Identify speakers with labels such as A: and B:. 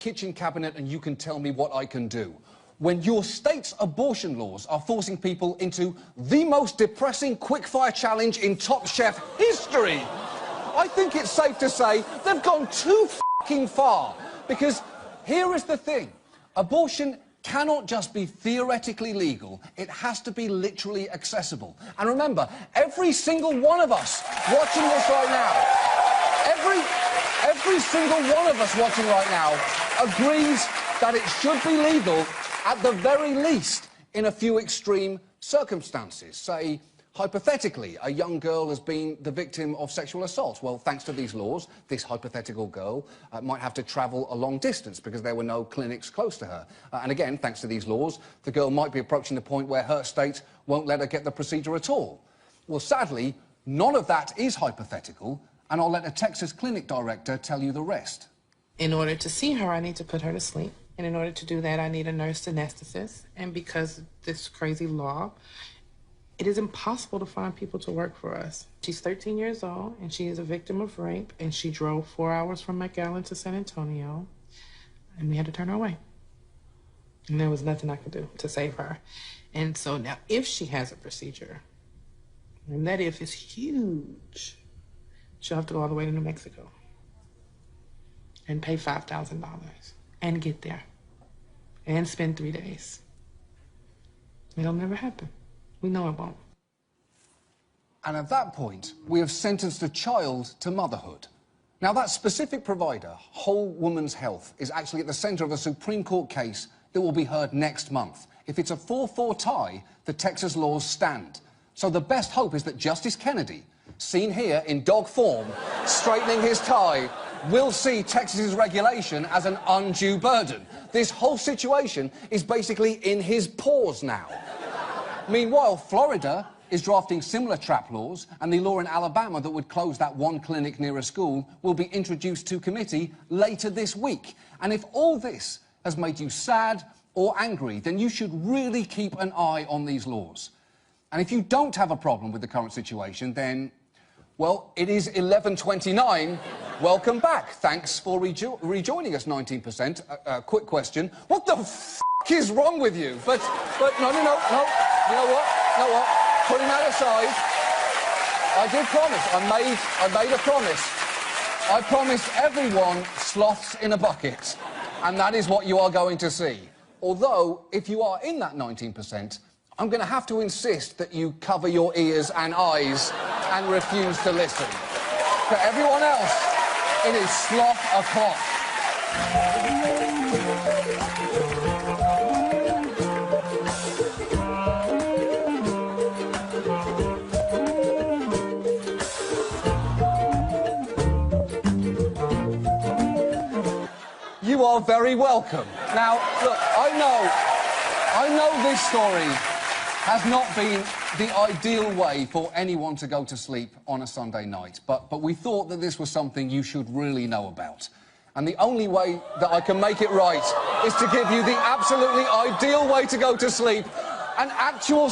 A: kitchen cabinet and you can tell me what I can do. When your state's abortion laws are forcing people into the most depressing quickfire challenge in Top Chef history, I think it's safe to say they've gone too fucking far. Because here is the thing. Abortion cannot just be theoretically legal, it has to be literally accessible. And remember, every single one of us watching this right now, every single one of us watching right now agrees that it should be legal at the very least in a few extreme circumstances. Say, hypothetically, a young girl has been the victim of sexual assault. Well, thanks to these laws, this hypothetical girl might have to travel a long distance because there were no clinics close to her. And again, thanks to these laws, the girl might be approaching the point where her state won't let her get the procedure at all. Well, sadly, none of that is hypothetical, and I'll let a Texas clinic director tell you the rest.
B: In order to see her, I need to put her to sleep. And in order to do that, I need a nurse anesthetist. And because of this crazy law, it is impossible to find people to work for us. She's 13 years old, and she is a victim of rape, and she drove 4 hours from McAllen to San Antonio, and we had to turn her away. And there was nothing I could do to save her. And so now, if she has a procedure, and that if is huge, she'll have to go all the way to New Mexico and pay $5,000 and get there and spend 3 days. It'll never happen. We know it won't.
A: And at that point, we have sentenced a child to motherhood. Now, that specific provider, Whole Woman's Health, is actually at the centre of a Supreme Court case that will be heard next month. If it's a 4-4 tie, the Texas laws stand. So the best hope is that Justice Kennedy, seen here in dog form, straightening his tie, will see Texas's regulation as an undue burden. This whole situation is basically in his paws now. Meanwhile, Florida is drafting similar trap laws, and the law in Alabama that would close that one clinic near a school will be introduced to committee later this week. And if all this has made you sad or angry, then you should really keep an eye on these laws. And if you don't have a problem with the current situation, then, well, it is 11:29. Welcome back. Thanks for rejoining us, 19%. Quick question. What the f*** is wrong with you? But no. You know what? Putting that aside, I did promise. I made a promise. I promised everyone sloths in a bucket. And that is what you are going to see. Although, if you are in that 19%, I'm going to have to insist that you cover your ears and eyes and refuse to listen. For everyone else, it is sloth o'clock. You are very welcome. Now, look, I know this story has not been the ideal way for anyone to go to sleep on a Sunday night, but we thought that this was something you should really know about. And the only way that I can make it right is to give you the absolutely ideal way to go to sleep, an actual